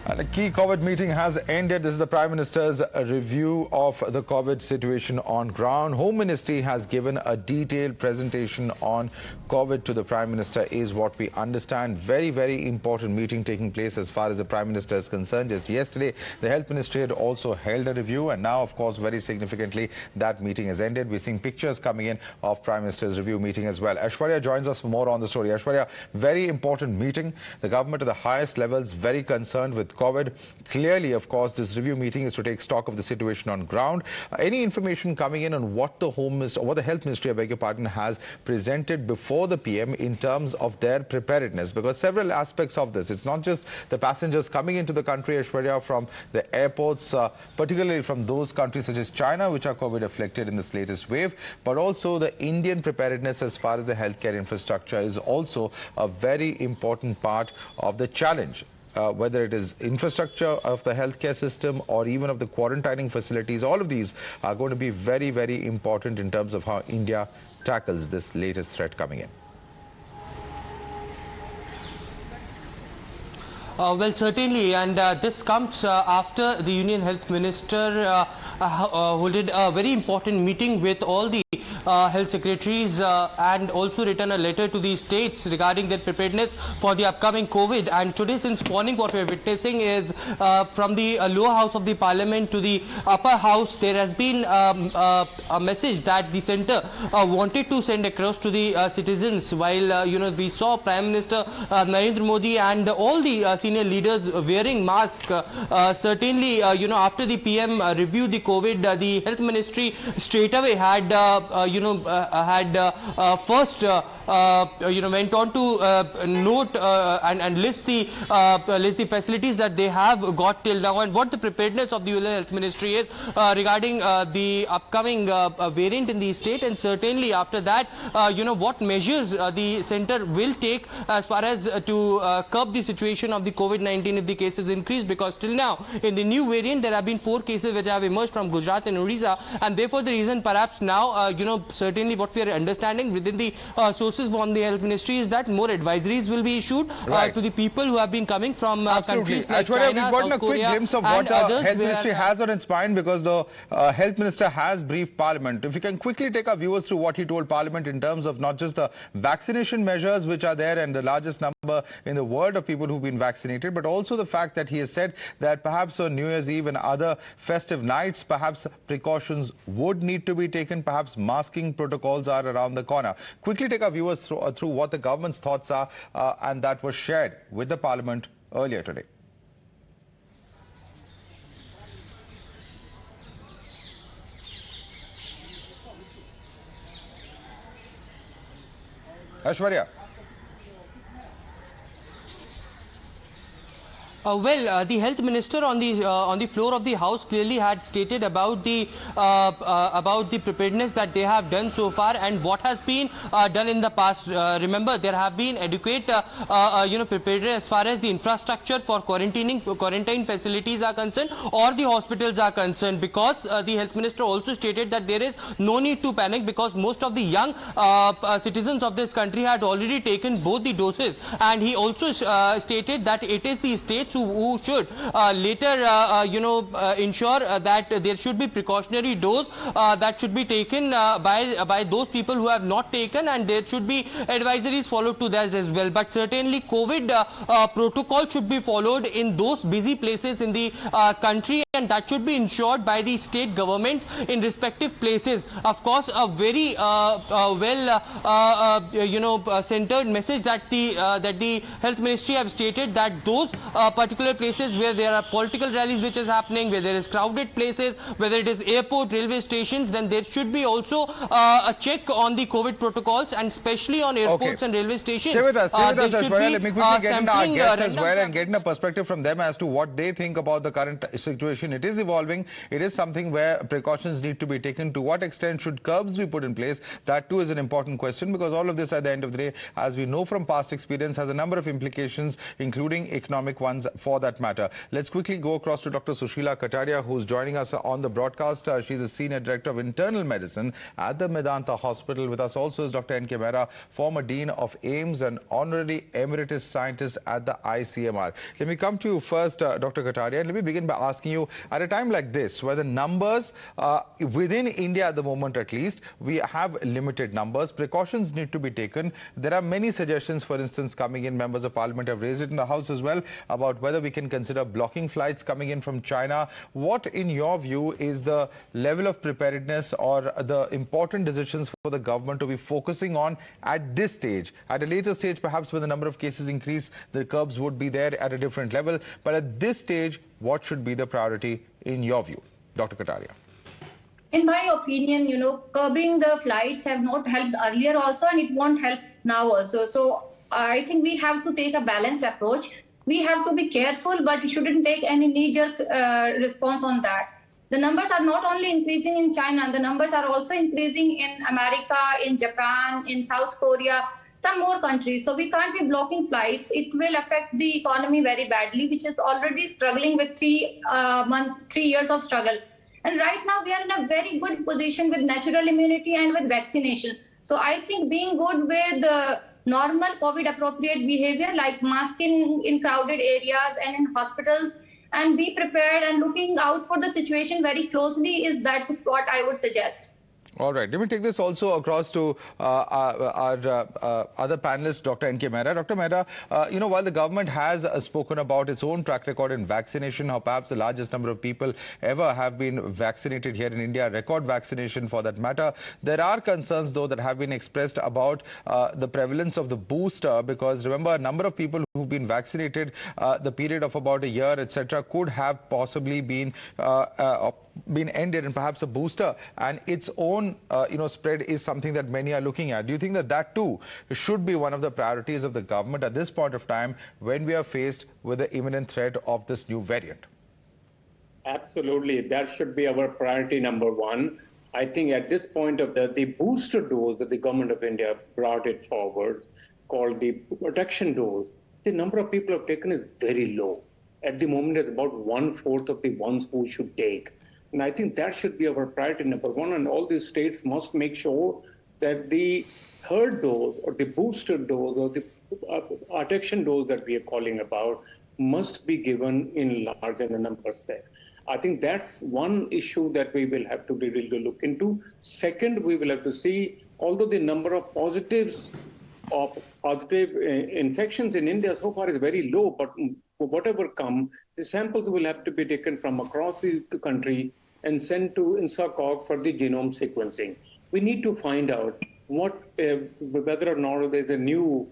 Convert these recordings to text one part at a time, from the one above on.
And a key COVID meeting has ended. This is the Prime Minister's review of the COVID situation on ground. Home Ministry has given a detailed presentation on COVID to the Prime Minister is what we understand. Very, very important meeting taking place as far as the Prime Minister is concerned. Just yesterday, the Health Ministry had also held a review, and now, of course, very significantly, that meeting has ended. We're seeing pictures coming in of Prime Minister's review meeting as well. Aishwarya joins us for more on the story. Aishwarya, very important meeting. The government at the highest levels very concerned with COVID. Clearly, of course, this review meeting is to take stock of the situation on ground. Any information coming in on what the Health Ministry, I beg your pardon, has presented before the PM in terms of their preparedness? Because several aspects of this, it's not just the passengers coming into the country, Aishwarya, from the airports, particularly from those countries such as China, which are COVID afflicted in this latest wave, but also the Indian preparedness as far as the healthcare infrastructure is also a very important part of the challenge. Whether it is infrastructure of the healthcare system or even of the quarantining facilities, all of these are going to be very, very important in terms of how India tackles this latest threat coming in. Well, certainly, and this comes after the Union Health Minister holded a very important meeting with all the health secretaries and also written a letter to the states regarding their preparedness for the upcoming COVID. And today, since morning, what we are witnessing is from the lower house of the parliament to the upper house, there has been a message that the centre wanted to send across to the citizens. While we saw Prime Minister Narendra Modi and all the senior leaders wearing masks, certainly after the PM reviewed the COVID, the Health Ministry straight away had first went on to note and list the facilities that they have got till now, and what the preparedness of the Health Ministry is regarding the upcoming variant in the state. And certainly after that, what measures the centre will take as far as to curb the situation of the COVID-19 if the cases increase, because till now in the new variant there have been 4 cases which have emerged from Gujarat and Odisha, and therefore the reason perhaps now certainly what we are understanding within the sources from the Health Ministry is that more advisories will be issued to the people who have been coming from countries like China, we've gotten a quick glimpse of what the Health Ministry has on its mind, because the Health Minister has briefed Parliament. If you can quickly take our viewers through what he told Parliament in terms of not just the vaccination measures which are there and the largest number in the world of people who've been vaccinated, but also the fact that he has said that perhaps on New Year's Eve and other festive nights, perhaps precautions would need to be taken, perhaps masking protocols are around the corner. Quickly take our viewers through what the government's thoughts are, and that was shared with the Parliament earlier today. Aishwarya. The Health Minister on the floor of the House clearly had stated about the preparedness that they have done so far and what has been done in the past. Remember, there have been adequate preparedness as far as the infrastructure for quarantine facilities are concerned or the hospitals are concerned, because the Health Minister also stated that there is no need to panic because most of the young citizens of this country had already taken both the doses, and he also stated that it is the states who should later ensure that there should be precautionary dose that should be taken by those people who have not taken, and there should be advisories followed to that as well. But certainly COVID protocol should be followed in those busy places in the country, and that should be ensured by the state governments in respective places. Of course, a very centered message that the Health Ministry have stated, that those particular places where there are political rallies which is happening, where there is crowded places, whether it is airport, railway stations, then there should be also a check on the COVID protocols, and especially on airports and railway stations. Stay with us, Aishwarya. Let me quickly get in our guests as well and get in a perspective from them as to what they think about the current situation. It is evolving. It is something where precautions need to be taken. To what extent should curbs be put in place? That too is an important question, because all of this at the end of the day, as we know from past experience, has a number of implications, including economic ones for that matter. Let's quickly go across to Dr. Sushila Kataria, who's joining us on the broadcast. She's a Senior Director of Internal Medicine at the Medanta Hospital. With us also is Dr. N.K. Mehra, former Dean of AIIMS and Honorary Emeritus Scientist at the ICMR. Let me come to you first, Dr. Kataria. Let me begin by asking you, at a time like this, where the numbers within India at the moment at least, we have limited numbers, precautions need to be taken. There are many suggestions, for instance, coming in. Members of Parliament have raised it in the House as well, about whether we can consider blocking flights coming in from China. What, in your view, is the level of preparedness or the important decisions for the government to be focusing on at this stage? At a later stage, perhaps when the number of cases increase, the curbs would be there at a different level. But at this stage, what should be the priority in your view? Dr. Kataria. In my opinion, curbing the flights have not helped earlier also, and it won't help now also. So I think we have to take a balanced approach. We have to be careful, but we shouldn't take any knee-jerk response on that. The numbers are not only increasing in China, the numbers are also increasing in America, in Japan, in South Korea, some more countries. So we can't be blocking flights. It will affect the economy very badly, which is already struggling with 3 years of struggle. And right now we are in a very good position with natural immunity and with vaccination. So I think being good with normal COVID appropriate behavior like masking in crowded areas and in hospitals, and be prepared and looking out for the situation very closely, that is what I would suggest. All right. Let me take this also across to our other panelist, Dr. N.K. Mehra. Dr. Mehra, while the government has spoken about its own track record in vaccination, how perhaps the largest number of people ever have been vaccinated here in India, record vaccination for that matter, there are concerns, though, that have been expressed about the prevalence of the booster, because remember, a number of people who've been vaccinated, the period of about a year, etc., could have possibly been ended, and perhaps a booster and its own spread is something that many are looking at. Do you think that that too should be one of the priorities of the government at this point of time when we are faced with the imminent threat of this new variant? Absolutely, that should be our priority number one. I think at this point of the booster dose that the government of India brought it forward, called the protection dose, the number of people who have taken is very low. At the moment, it's about 1/4 of the ones who should take. And I think that should be our priority number one. And all these states must make sure that the third dose or the booster dose or the protection dose that we are calling about must be given in larger numbers there. I think that's one issue that we will have to really look into. Second, we will have to see, although the number of positive infections in India so far is very low, but whatever come, the samples will have to be taken from across the country and sent to INSACOG for the genome sequencing. We need to find out whether or not there's a new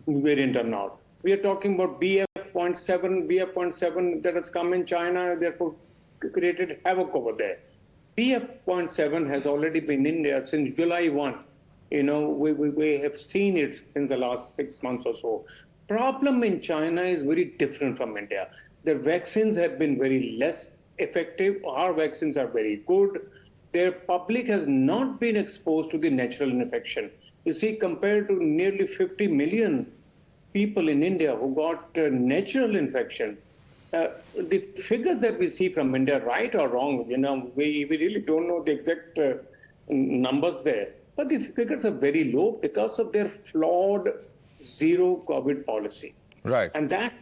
variant or not. We are talking about BF.7 that has come in China, therefore created havoc over there. BF.7 has already been in India since July 1. We have seen it since the last 6 months or so. Problem in China is very different from India. Their vaccines have been very less effective. Our vaccines are very good. Their public has not been exposed to the natural infection. You see, compared to nearly 50 million people in India who got natural infection, the figures that we see from India, right or wrong, we really don't know the exact numbers there. But the figures are very low because of their flawed zero COVID policy. Right. And that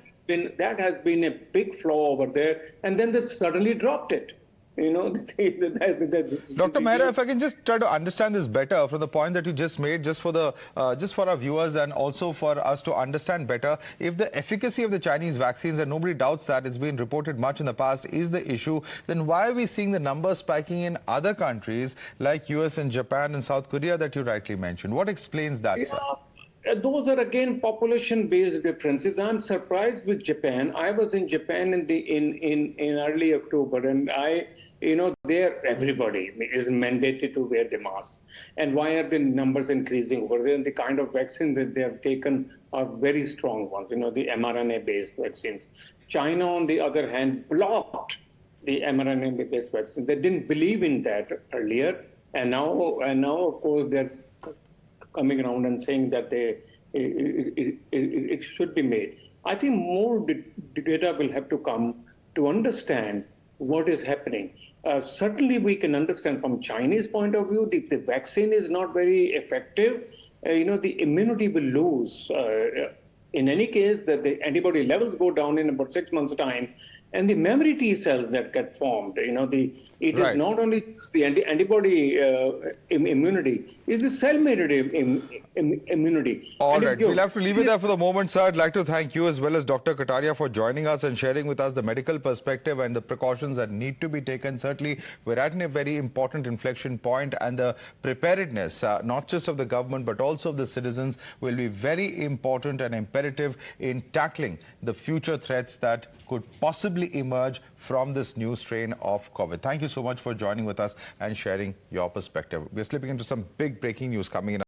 has been a big flaw over there. And then they suddenly dropped it. Dr. Mehra, if I can just try to understand this better from the point that you just made, just for our viewers and also for us to understand better, if the efficacy of the Chinese vaccines, and nobody doubts that, it's been reported much in the past, is the issue, then why are we seeing the numbers spiking in other countries like US and Japan and South Korea that you rightly mentioned? What explains that, sir? Those are again population-based differences. I'm surprised with Japan. I was in Japan in early October, and there everybody is mandated to wear the mask. And why are the numbers increasing over there? And the kind of vaccine that they have taken are very strong ones. The mRNA-based vaccines. China, on the other hand, blocked the mRNA-based vaccine. They didn't believe in that earlier, and now of course they're coming around and saying that it should be made. I think more data will have to come to understand what is happening. Certainly, we can understand from Chinese point of view, if the vaccine is not very effective, the immunity will lose. In any case, that the antibody levels go down in about 6 months' time, and the memory T cells that get formed, it Right. is not only the antibody immunity, it's the cell-mediated immunity. All And right, we'll have to leave it there for the moment, sir. I'd like to thank you as well as Dr. Kataria for joining us and sharing with us the medical perspective and the precautions that need to be taken. Certainly, we're at a very important inflection point, and the preparedness, not just of the government, but also of the citizens, will be very important and imperative in tackling the future threats that could possibly emerge from this new strain of COVID. Thank you so much for joining with us and sharing your perspective. We're slipping into some big breaking news coming in.